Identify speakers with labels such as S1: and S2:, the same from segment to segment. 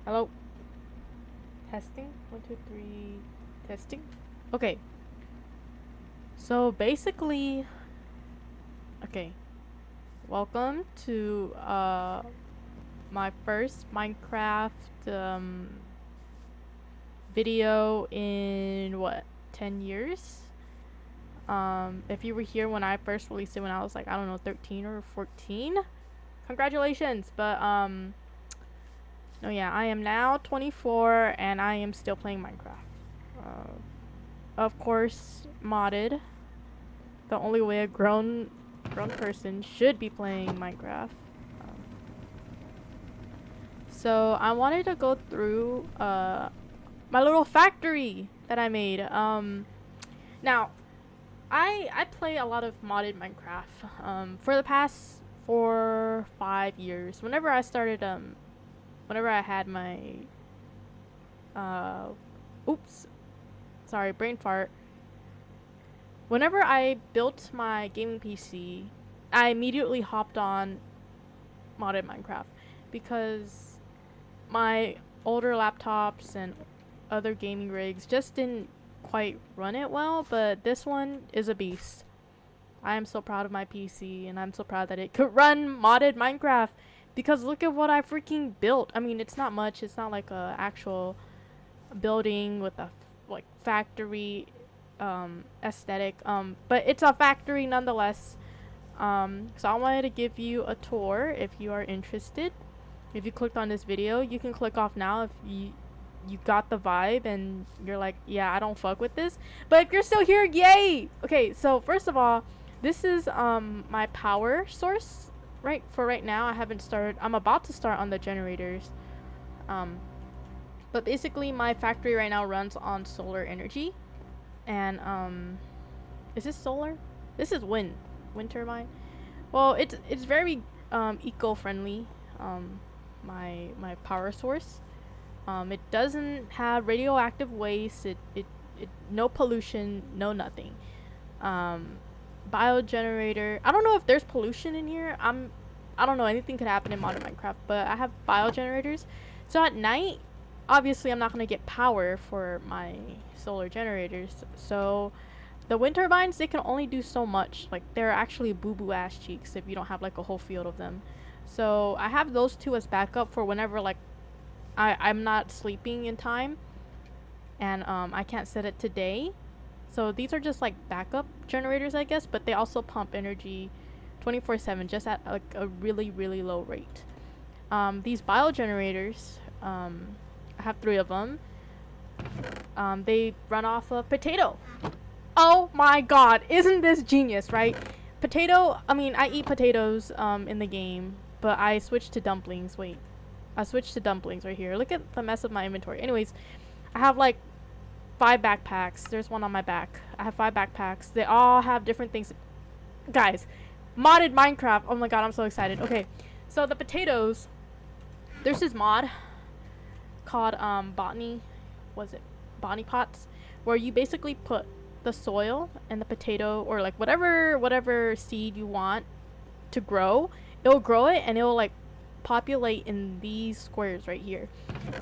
S1: Hello? Testing? 1, 2, 3. Testing? Okay. So basically, okay. Welcome to my first Minecraft video in what, 10 years? If you were here when I first released it when I was like, I don't know, 13 or 14, congratulations. But no, yeah, I am now 24 and I am still playing Minecraft. Of course, modded. The only way a grown person should be playing Minecraft. Um, so I wanted to go through my little factory that I made. Now I play a lot of modded Minecraft. For the past 4, 5 years. Whenever I had my uh, oops, sorry, brain fart. Whenever I built my gaming PC, I immediately hopped on modded Minecraft because my older laptops and other gaming rigs just didn't quite run it well, but this one is a beast. I am so proud of my PC and I'm so proud that it could run modded Minecraft because look at what I freaking built. I mean, it's not much. It's not like a actual building with a like factory aesthetic, but it's a factory nonetheless. So I wanted to give you a tour if you are interested. If you clicked on this video, you can click off now if you got the vibe and you're like, yeah, I don't fuck with this. But if you're still here, yay! Okay, so first of all, this is my power source. Right now, I haven't started. I'm about to start on the generators. Um, but basically, my factory right now runs on solar energy. And is this solar? This is wind turbine. Well, it's very eco-friendly. My power source. It doesn't have radioactive waste. It no pollution, no nothing. Biogenerator. I don't know if there's pollution in here. I don't know. Anything could happen in modern Minecraft, but I have biogenerators. So at night, obviously, I'm not gonna get power for my solar generators. So the wind turbines, they can only do so much. Like they're actually boo boo ass cheeks if you don't have like a whole field of them. So I have those two as backup for whenever like I'm not sleeping in time and I can't set it today. So these are just like backup generators, I guess, but they also pump energy 24/7 just at like a really really low rate. These biogenerators, I have 3 of them. They run off of potato. Oh my god, isn't this genius, right? Potato, I mean, I eat potatoes in the game, but I switched to dumplings. Wait. I switched to dumplings right here. Look at the mess of my inventory. Anyways, I have like 5 backpacks. There's one on my back. I have 5 backpacks. They all have different things. Guys, modded Minecraft. Oh my god, I'm so excited. Okay, so the potatoes, there's this mod called botany. Was it botany pots? Where you basically put the soil and the potato or like whatever seed you want to grow. It'll grow it and it'll like populate in these squares right here.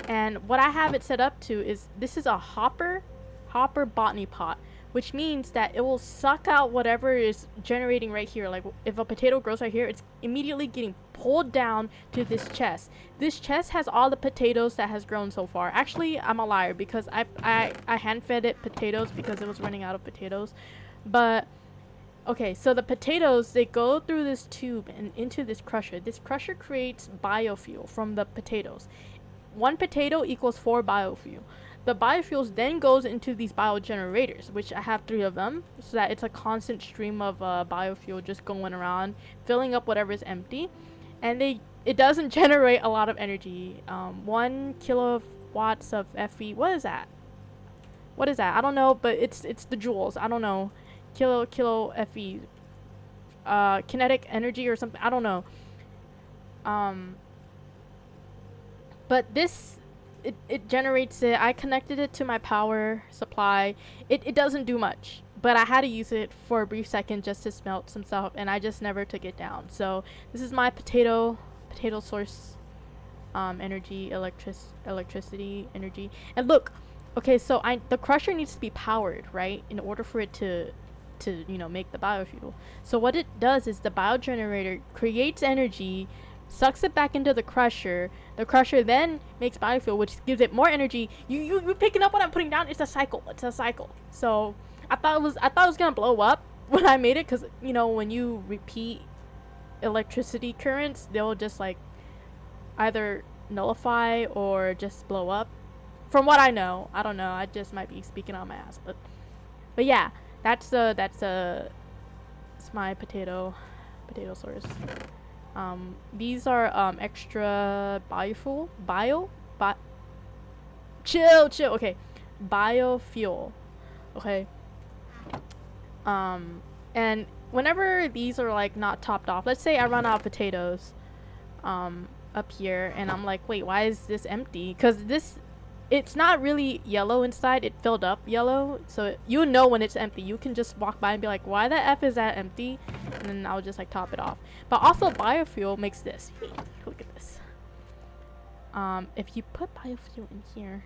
S1: And what I have it set up to is this is a hopper botany pot, which means that it will suck out whatever is generating right here. Like if a potato grows right here, it's immediately getting pulled down to this chest. This chest has all the potatoes that has grown so far. Actually, I'm a liar because I hand fed it potatoes because it was running out of potatoes. But okay, so the potatoes, they go through this tube and into this crusher. This crusher creates biofuel from the potatoes. 1 potato equals 4 biofuel. The biofuels then goes into these biogenerators, which I have 3 of them, so that it's a constant stream of biofuel just going around, filling up whatever is empty. And it doesn't generate a lot of energy. 1 kilowatts of Fe. What is that? What is that? I don't know, but it's the joules. I don't know. Kilo Fe. Kinetic energy or something. I don't know. But this it generates it. I connected it to my power supply. It doesn't do much, but I had to use it for a brief second just to smelt some stuff, and I just never took it down. So this is my potato source. energy, electricity, energy. And look, okay, so the crusher needs to be powered, right, in order for it to make the biofuel. So what it does is the biogenerator creates energy, sucks it back into the crusher. The crusher then makes biofuel, which gives it more energy. You picking up what I'm putting down? It's a cycle. It's a cycle. So I thought it was gonna blow up when I made it, because when you repeat electricity currents, they'll just like either nullify or just blow up. From what I know, I don't know. I just might be speaking on my ass, but yeah, that's it's my potato source. These are extra biofuel, chill. Okay, biofuel. Okay. And whenever these are like not topped off, let's say I run out of potatoes, up here, and I'm like, wait, why is this empty? Because it's not really yellow inside. It filled up yellow, so you know when it's empty. You can just walk by and be like, why the F is that empty? And then I'll just like top it off. But also biofuel makes this. Look at this. If you put biofuel in here,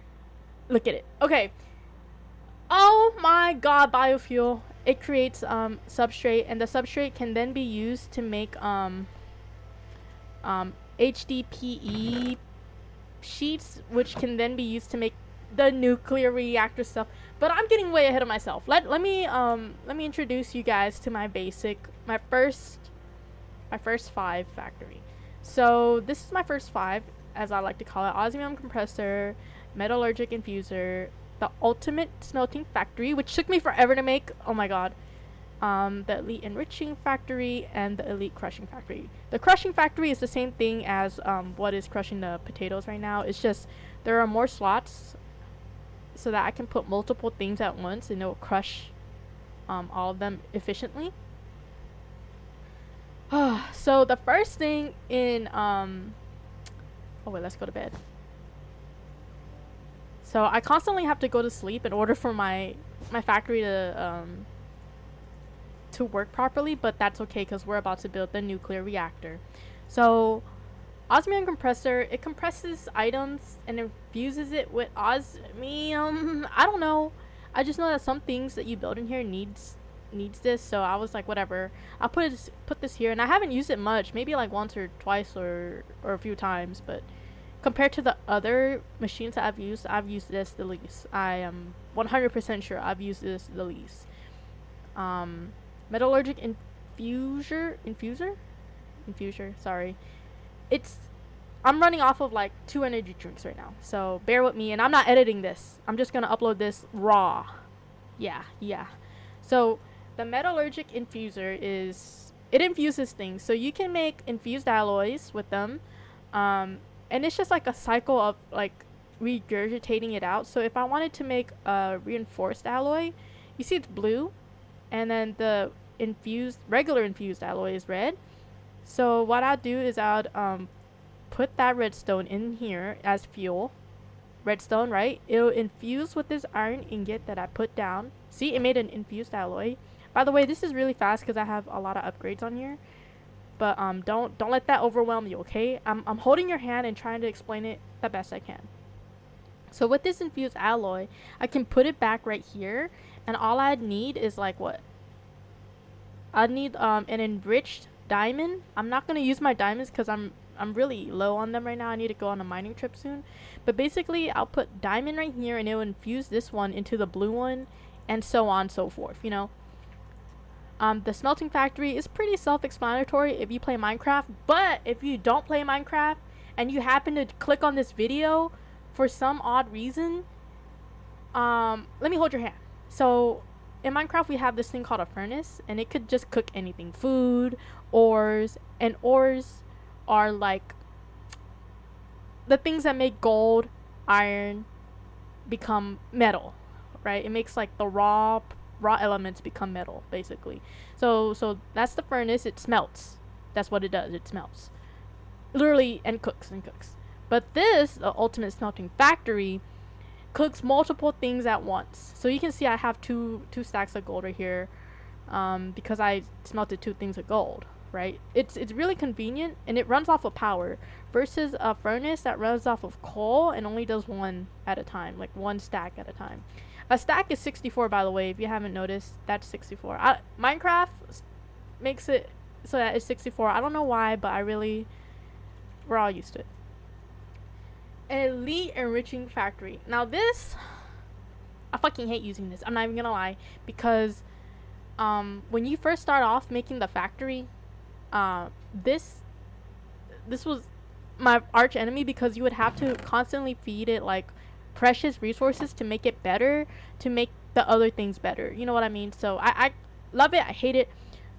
S1: look at it. Okay. Oh my god, biofuel. It creates substrate, and the substrate can then be used to make HDPE sheets, which can then be used to make the nuclear reactor stuff. But I'm getting way ahead of myself. Let me introduce you guys to my first 5 factory. So this is my first 5, as I like to call it: osmium compressor, metallurgic infuser, the ultimate smelting factory, which took me forever to make. Oh my god. The elite enriching factory, and the elite crushing factory. The crushing factory is the same thing as what is crushing the potatoes right now. It's just there are more slots so that I can put multiple things at once, and it will crush all of them efficiently. So the first thing in oh wait, let's go to bed. So I constantly have to go to sleep in order for my factory to work properly, but that's okay because we're about to build the nuclear reactor. So osmium compressor, it compresses items and infuses it with osmium. I don't know. I just know that some things that you build in here needs this, so I was like, whatever. I'll put this here, and I haven't used it much, maybe like once or twice or a few times, but compared to the other machines that I've used this the least. I am 100% sure I've used this the least. Metallurgic infuser, sorry. I'm running off of like 2 energy drinks right now, so bear with me, and I'm not editing this. I'm just gonna upload this raw. Yeah. So the metallurgic infuser it infuses things, so you can make infused alloys with them, and it's just like a cycle of like regurgitating it out. So if I wanted to make a reinforced alloy, you see it's blue, and then the regular infused alloy is red. So what I'll do is I'll put that redstone in here as fuel. Redstone, right? It'll infuse with this iron ingot that I put down. See, it made an infused alloy. By the way, this is really fast because I have a lot of upgrades on here. But don't let that overwhelm you, okay? I'm holding your hand and trying to explain it the best I can. So with this infused alloy, I can put it back right here, and all I'd need is like what? I'd need an enriched diamond. I'm not gonna use my diamonds because I'm really low on them right now. I need to go on a mining trip soon. But basically, I'll put diamond right here, and it will infuse this one into the blue one, and so on and so forth, you know. The smelting factory is pretty self-explanatory if you play Minecraft, but if you don't play Minecraft and you happen to click on this video for some odd reason, let me hold your hand. So in Minecraft, we have this thing called a furnace, and it could just cook anything: food, ores, and ores are like the things that make gold, iron become metal, right? It makes like the raw elements become metal, basically. So that's the furnace. It smelts. That's what it does. It smelts, literally, and cooks. But this, the ultimate smelting factory, cooks multiple things at once. So you can see I have two stacks of gold right here, because I smelted 2 things of gold. right? It's really convenient, and it runs off of power versus a furnace that runs off of coal and only does one at a time, like one stack at a time. A stack is 64, by the way, if you haven't noticed. That's 64. Minecraft makes it so that it's 64. I don't know why, but we're all used to it. An elite enriching factory. Now this, I fucking hate using this. I'm not even gonna lie, because when you first start off making the factory, this was my arch enemy, because you would have to constantly feed it like precious resources to make it better, to make the other things better. You know what I mean? So I love it. I hate it.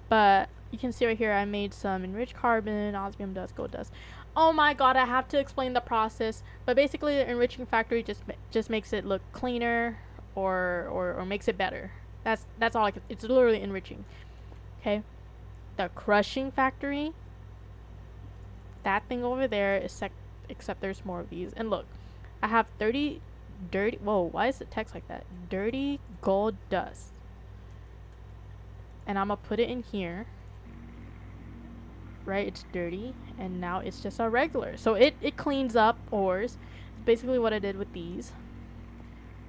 S1: But you can see right here, I made some enriched carbon, osmium dust, gold dust. Oh my god, I have to explain the process. But basically, the enriching factory just makes it look cleaner, or makes it better. That's all. It's literally enriching. Okay. The crushing factory, that thing over there is except there's more of these. And look, I have 30 dirty. Whoa, why is the text like that? Dirty gold dust. And I'm gonna put it in here. Right, it's dirty, and now it's just a regular. So it cleans up ores. It's basically what I did with these.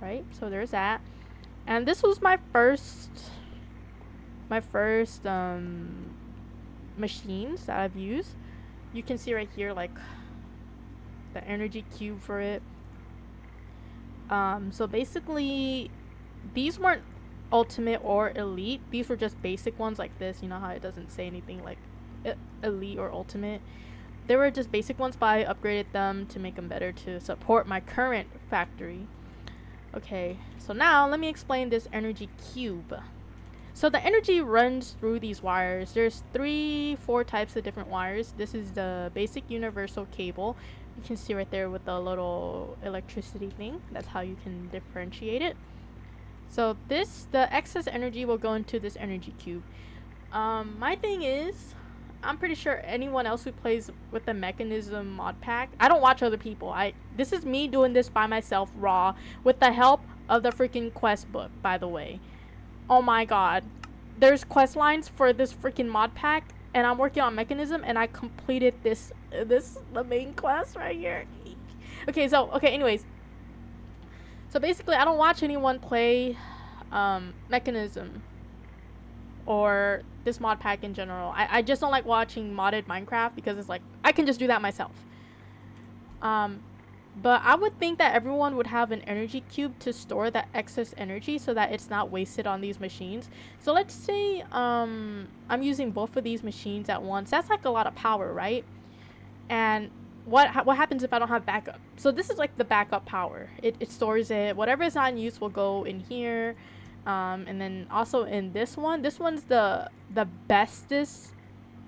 S1: Right, so there's that. And this was my first machines that I've used. You can see right here, like, the energy cube for it. So basically, these weren't ultimate or elite. These were just basic ones like this. You know how it doesn't say anything like elite or ultimate. They were just basic ones, but I upgraded them to make them better to support my current factory. Okay, so now let me explain this energy cube. So the energy runs through these wires. There's 4 types of different wires. This is the basic universal cable. You can see right there with the little electricity thing. That's how you can differentiate it. So the excess energy will go into this energy cube. My thing is, I'm pretty sure anyone else who plays with the mechanism mod pack, I don't watch other people. This is me doing this by myself, raw, with the help of the freaking quest book, by the way. Oh my god. There's quest lines for this freaking mod pack, and I'm working on mechanism, and I completed the main quest right here. Okay, anyways. So basically, I don't watch anyone play mechanism or this mod pack in general. I just don't like watching modded Minecraft, because it's like, I can just do that myself. But I would think that everyone would have an energy cube to store that excess energy so that it's not wasted on these machines. So let's say I'm using both of these machines at once. That's like a lot of power, right? And what happens if I don't have backup? So this is like the backup power. It stores it. Whatever is not in use will go in here. And then also in this one's the bestest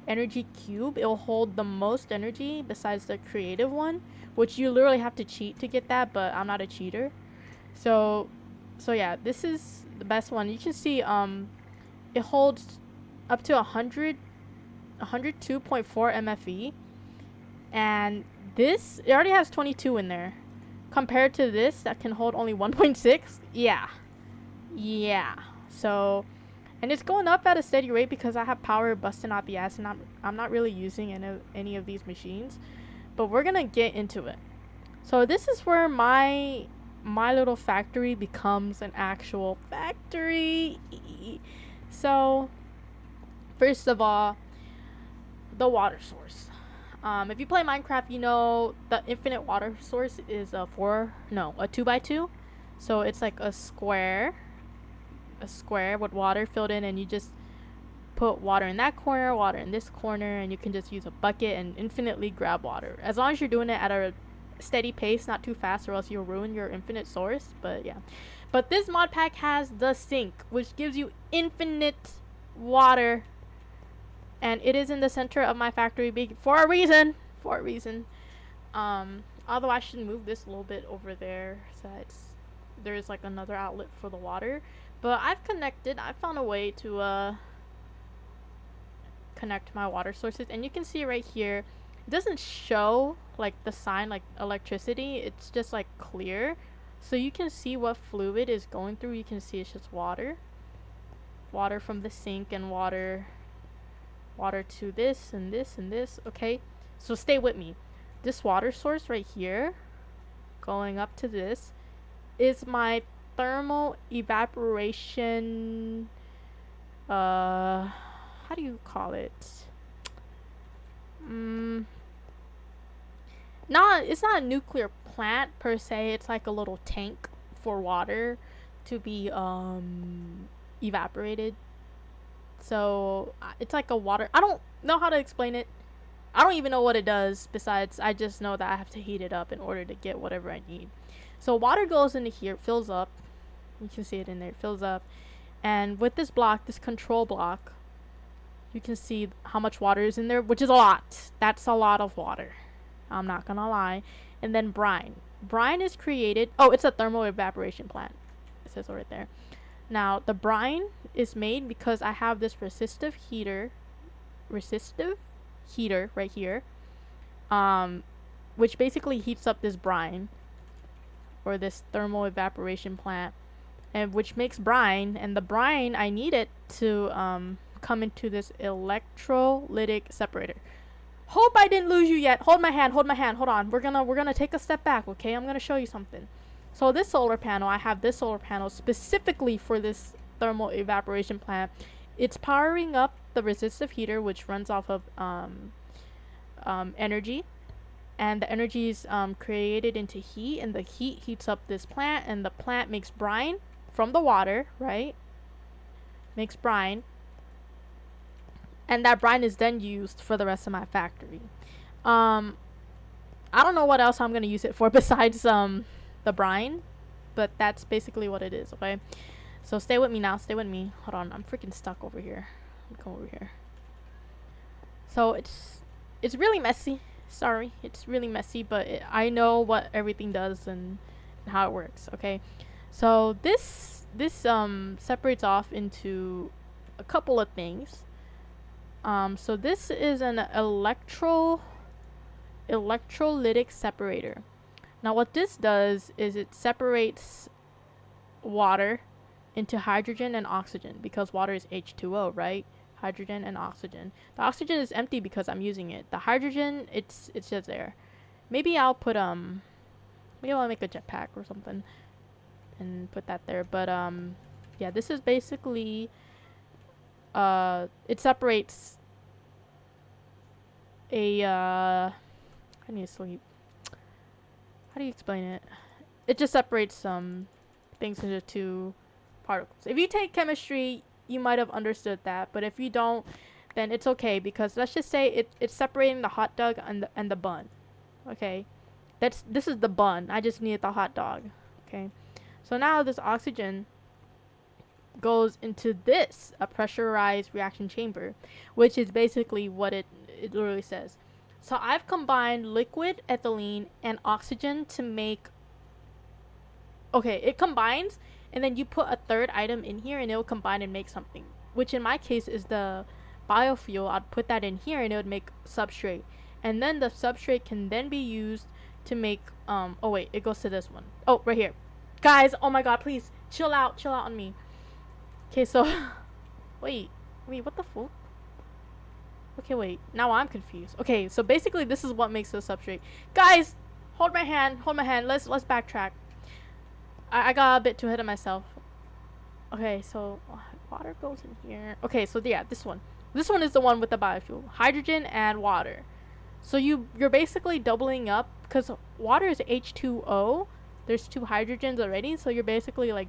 S1: energy cube. It'll hold the most energy besides the creative one, which you literally have to cheat to get that, but I'm not a cheater. So yeah, this is the best one. You can see it holds up to 102.4 MFE, and this, it already has 22 in there compared to this that can hold only 1.6. Yeah. So, and it's going up at a steady rate because I have power busting out the ass, and I'm not really using any of these machines, but we're gonna get into it. So this is where my little factory becomes an actual factory. So first of all, the water source. If you play Minecraft, you know the infinite water source is a 2x2. So it's like a square with water filled in, and you just put water in that corner, water in this corner, and you can just use a bucket and infinitely grab water, as long as you're doing it at a steady pace, not too fast, or else you'll ruin your infinite source. But yeah, but this mod pack has the sink, which gives you infinite water, and it is in the center of my factory for a reason. Although I should move this a little bit over there so that there's like another outlet for the water. But I found a way to connect my water sources, and you can see right here, it doesn't show like the sign like electricity, it's just like clear, so you can see what fluid is going through. You can see it's just water from the sink, and water water to this and this and this. Okay, so stay with me. This water source right here, going up to this, is my thermal evaporation. How do you call it? It's not a nuclear plant per se. It's like a little tank for water to be evaporated. So it's like a water. I don't know how to explain it. I don't even know what it does. Besides, I just know that I have to heat it up in order to get whatever I need. So water goes into here, fills up. You can see it in there. It fills up. And with this block, this control block, you can see how much water is in there, which is a lot. That's a lot of water. I'm not gonna lie. And then brine. Brine is created. Oh, it's a thermal evaporation plant. It says right there. Now, the brine is made because I have this resistive heater right here, which basically heats up this brine, or this thermal evaporation plant, and which makes brine. And the brine, I need it to come into this electrolytic separator. Hope I didn't lose you yet. Hold my hand. Hold on. We're gonna take a step back, okay? I'm gonna show you something. So this solar panel, I have this solar panel specifically for this thermal evaporation plant. It's powering up the resistive heater, which runs off of energy, and the energy is created into heat, and the heat heats up this plant, and the plant makes brine from the water, right? Makes brine, and that brine is then used for the rest of my factory. I don't know what else I'm gonna use it for besides the brine, but that's basically what it is. Okay, so stay with me now. Stay with me. Hold on, I'm freaking stuck over here. Come over here. So it's really messy. Sorry, it's really messy, but I know what everything does and how it works. Okay, so this separates off into a couple of things. So this is an electrolytic separator. Now what this does is it separates water into hydrogen and oxygen, because water is H2O, right? Hydrogen and oxygen. The oxygen is empty because I'm using it. The hydrogen, it's just there. Maybe I'll put maybe I'll make a jetpack or something and put that there. But yeah, this is basically it separates I need to sleep. How do you explain it? It just separates some things into two particles. If you take chemistry, you might have understood that, but if you don't, then it's okay, because let's just say it's separating the hot dog and the bun. Okay, this is the bun. I just needed the hot dog. Okay, so now this oxygen goes into this, a pressurized reaction chamber, which is basically what it literally says. So I've combined liquid ethylene and oxygen to make, okay, it combines, and then you put a third item in here and it will combine and make something, which in my case is the biofuel. I'd put that in here and it would make substrate, and then the substrate can then be used to make oh wait, it goes to this one. Oh, right here. Guys, oh my god, please chill out on me. Okay, so wait, what the fuck? Okay, wait, now I'm confused. Okay, so basically this is what makes the substrate. Guys, hold my hand. Let's backtrack. I got a bit too ahead of myself. Okay, so water goes in here. Okay, so yeah, this one is the one with the biofuel, hydrogen and water. So you're basically doubling up, because water is H2O. There's two hydrogens already, so you're basically like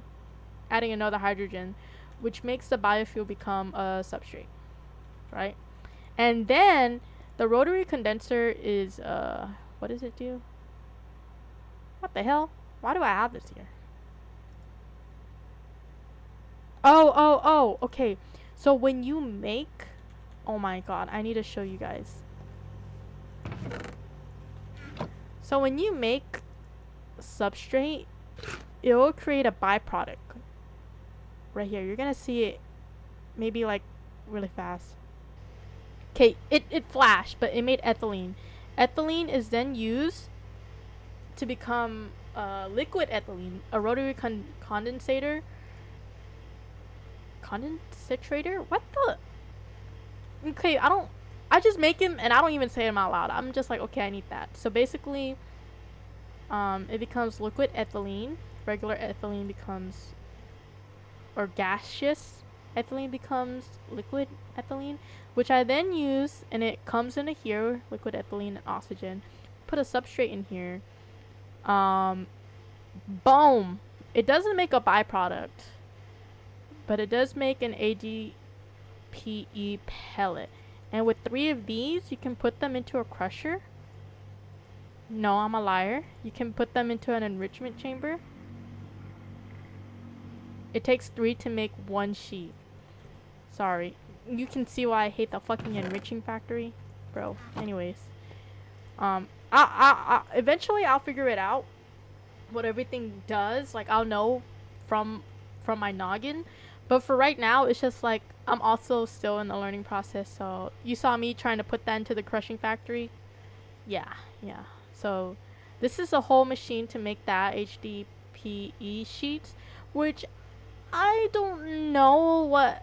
S1: adding another hydrogen, which makes the biofuel become a substrate, right? And then the rotary condenser is what does it do? What the hell? Why do I have this here? Oh, okay. So when you make, oh my god, I need to show you guys. So when you make substrate, it will create a byproduct. Right here, you're gonna see it maybe like really fast. Okay, it flashed, but it made ethylene. Ethylene is then used to become liquid ethylene, a rotary condensator. Condensator? What the? Okay, I just make him and I don't even say them out loud. I'm just like, okay, I need that. So basically, it becomes liquid ethylene. Regular ethylene becomes, or gaseous ethylene becomes liquid ethylene, which I then use, and it comes into here, liquid ethylene and oxygen. Put a substrate in here. Boom. It doesn't make a byproduct, but it does make an ADPE pellet. And with 3 of these, you can put them into a crusher. No, I'm a liar. You can put them into an enrichment chamber. It takes 3 to make 1 sheet. Sorry. You can see why I hate the fucking enriching factory. Bro. Anyways. Eventually I'll figure it out. What everything does. Like, I'll know from my noggin. But for right now, it's just like, I'm also still in the learning process. So, you saw me trying to put that into the crushing factory. Yeah. So, this is a whole machine to make that HDPE sheets. Which, I don't know what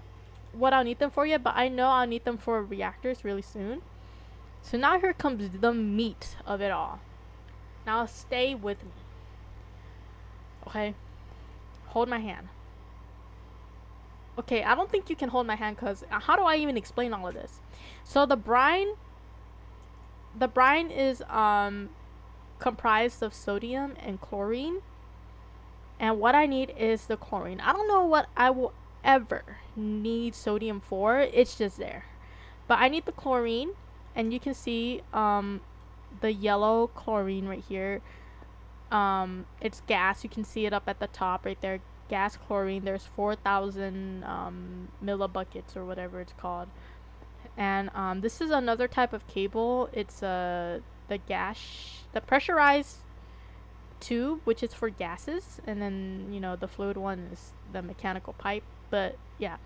S1: I'll need them for yet. But I know I'll need them for reactors really soon. So, now here comes the meat of it all. Now, stay with me. Okay? Hold my hand. Okay, I don't think you can hold my hand because how do I even explain all of this? So the brine is comprised of sodium and chlorine. And what I need is the chlorine. I don't know what I will ever need sodium for. It's just there. But I need the chlorine, and you can see the yellow chlorine right here. It's gas. You can see it up at the top right there. Gas chlorine. There's 4,000 millibuckets or whatever it's called. And this is another type of cable. It's the pressurized tube, which is for gases, and then the fluid one is the mechanical pipe. But yeah,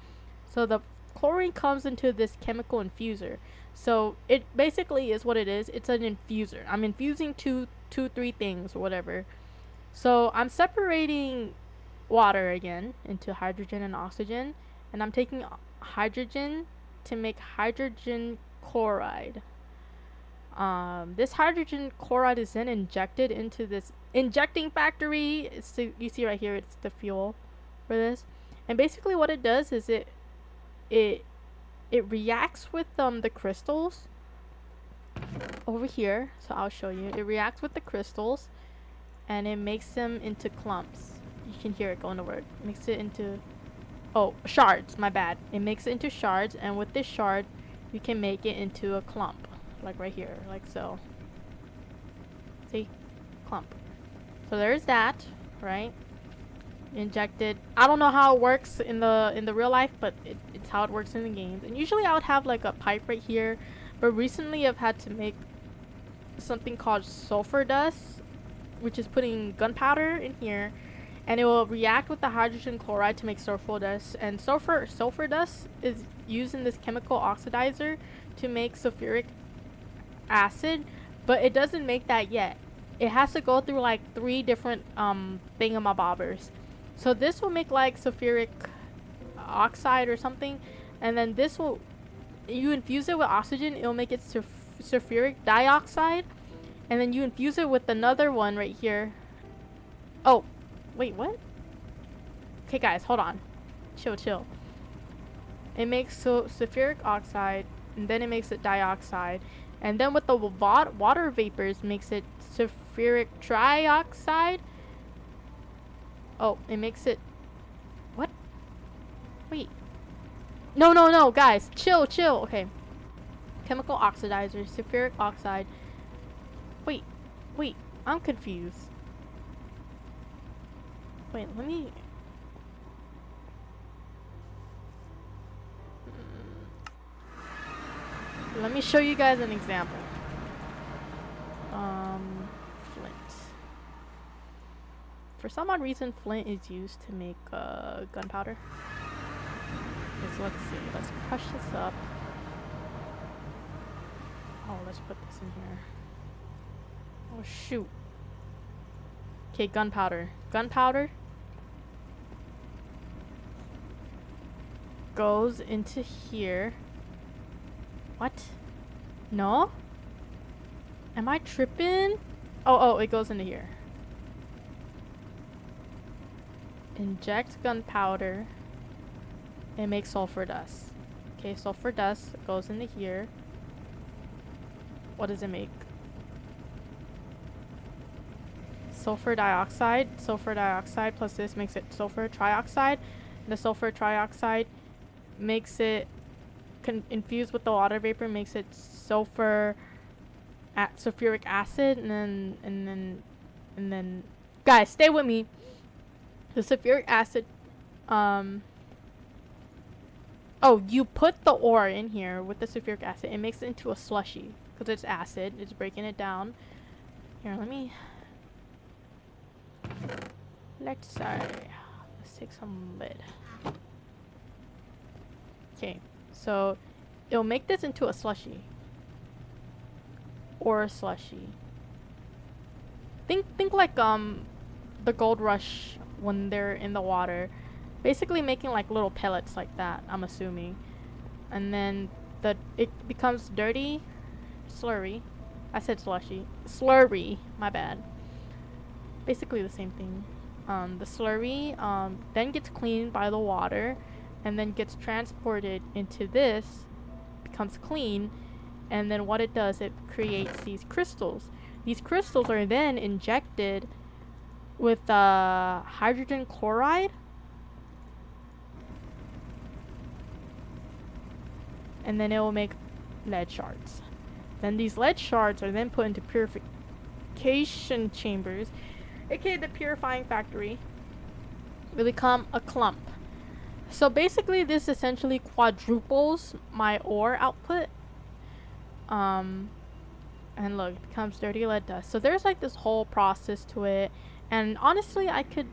S1: so the chlorine comes into this chemical infuser. So it basically is what it is. It's an infuser. I'm infusing two, 3 things or whatever. So I'm separating water again into hydrogen and oxygen, and I'm taking hydrogen to make hydrogen chloride. This hydrogen chloride is then injected into this injecting factory. You see right here, it's the fuel for this. And basically what it does is it reacts with the crystals over here. So I'll show you. It reacts with the crystals and it makes them into clumps. You can hear it going to work. It makes it into shards, my bad. It makes it into shards, and with this shard you can make it into a clump. Like right here, like so. See? Clump. So there's that, right? Injected. I don't know how it works in the real life, but it's how it works in the games. And usually I would have like a pipe right here, but recently I've had to make something called sulfur dust, which is putting gunpowder in here, and it will react with the hydrogen chloride to make sulfur dust. And sulfur dust is used in this chemical oxidizer to make sulfuric acid, but it doesn't make that yet. It has to go through like 3 different thingamabobbers. So this will make like sulfuric oxide or something, and then this will, you infuse it with oxygen, it'll make it sulfuric dioxide, and then you infuse it with another one right here. Oh, wait, what? Okay guys, hold on. Chill. It makes sulfuric oxide, and then it makes it dioxide. And then with the water vapors makes it sulfuric trioxide. Oh, it makes it... What? Wait. No, guys. Chill. Okay. Chemical oxidizer, sulfuric oxide. Wait. I'm confused. Wait, let me show you guys an example. Flint. For some odd reason, flint is used to make gunpowder. Okay, so let's see. Let's crush this up. Oh, let's put this in here. Oh, shoot. Okay, gunpowder. Gunpowder goes into here. What? No? Am I tripping? Oh, it goes into here. Inject gunpowder. It makes sulfur dust. Okay, sulfur dust goes into here. What does it make? Sulfur dioxide. Sulfur dioxide plus this makes it sulfur trioxide. The sulfur trioxide makes it infused with the water vapor, makes it sulfuric acid, and then guys, stay with me. The sulfuric acid, oh, you put the ore in here with the sulfuric acid. It makes it into a slushy because it's acid. It's breaking it down. Here, let's take some lid. Okay, so it'll make this into a slushy. Or a slushy. Think like the gold rush when they're in the water. Basically making like little pellets like that, I'm assuming. And then it becomes dirty, slurry. I said slushy. Slurry, my bad. Basically the same thing. The slurry then gets cleaned by the water and then gets transported into this, becomes clean, and then what it does, it creates these crystals. These crystals are then injected with hydrogen chloride, and then it will make lead shards. Then these lead shards are then put into purification chambers, aka the purifying factory, will become a clump. So basically this essentially quadruples my ore output. And look, it becomes dirty lead dust. So there's like this whole process to it, and honestly I could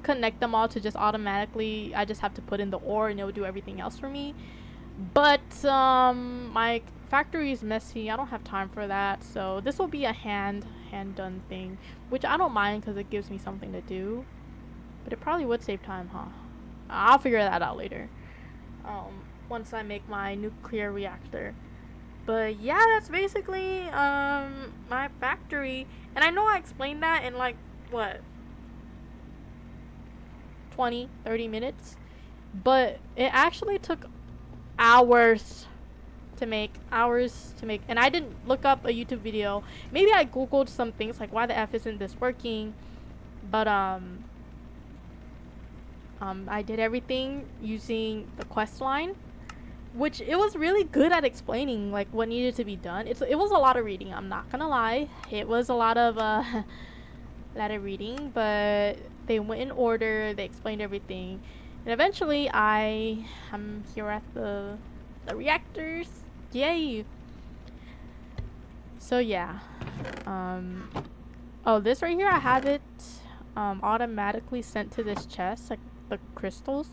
S1: connect them all to just automatically, I just have to put in the ore and it will do everything else for me. But my factory is messy. I don't have time for that. So this will be a hand done thing, which I don't mind because it gives me something to do. But it probably would save time, huh? I'll figure that out later. Once I make my nuclear reactor. But yeah, that's basically my factory. And I know I explained that in like what, 20-30 minutes, but it actually took hours to make, and I didn't look up a YouTube video. Maybe I googled some things like why the F isn't this working, but I did everything using the quest line, which it was really good at explaining like what needed to be done. It was a lot of reading, I'm not gonna lie. It was a lot of reading, but they went in order, they explained everything, and eventually I'm here at the reactors. Yay. So yeah, oh, this right here, I have it automatically sent to this chest, like the crystals,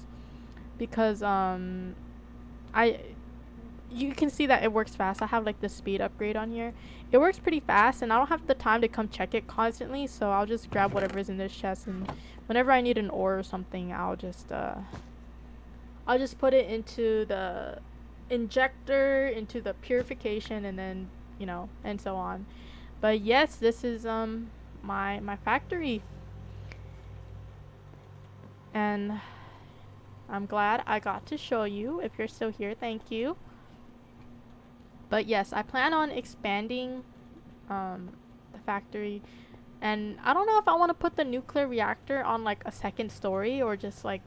S1: because you can see that it works fast. I have like the speed upgrade on here. It works pretty fast, and I don't have the time to come check it constantly, so I'll just grab whatever's in this chest, and whenever I need an ore or something, I'll just put it into the injector, into the purification, and then, you know, and so on. But yes, this is my factory, and I'm glad I got to show you. If you're still here, thank you. But yes, I plan on expanding the factory, and I don't know if I want to put the nuclear reactor on like a second story or just like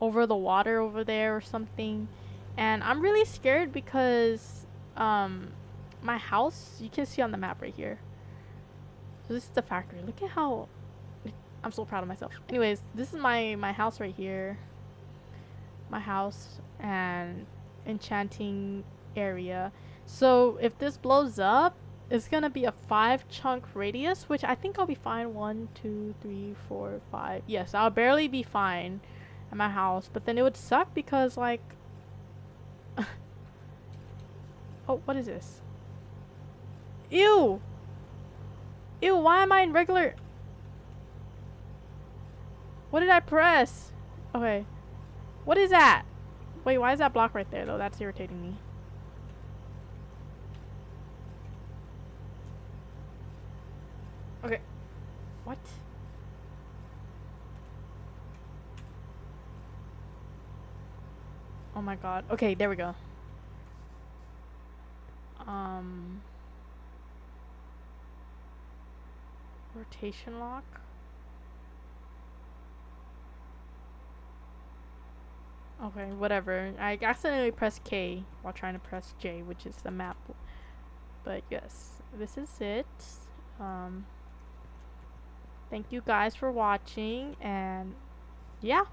S1: over the water over there or something. And I'm really scared because my house, you can see on the map right here. So this is the factory. Look at how, I'm so proud of myself. Anyways, this is my house right here. My house and enchanting area. So if this blows up, it's gonna be a 5-chunk radius, which I think I'll be fine. 1, 2, 3, 4, 5. Yes, I'll barely be fine at my house, but then it would suck because like oh, what is this? Ew, why am I in regular? What did I press? Okay, what is that? Wait, why is that block right there though? That's irritating me. Okay. What? Oh my god. Okay, there we go. Rotation lock. Okay, whatever. I accidentally pressed K while trying to press J, which is the map. But yes, this is it. Thank you guys for watching, and yeah.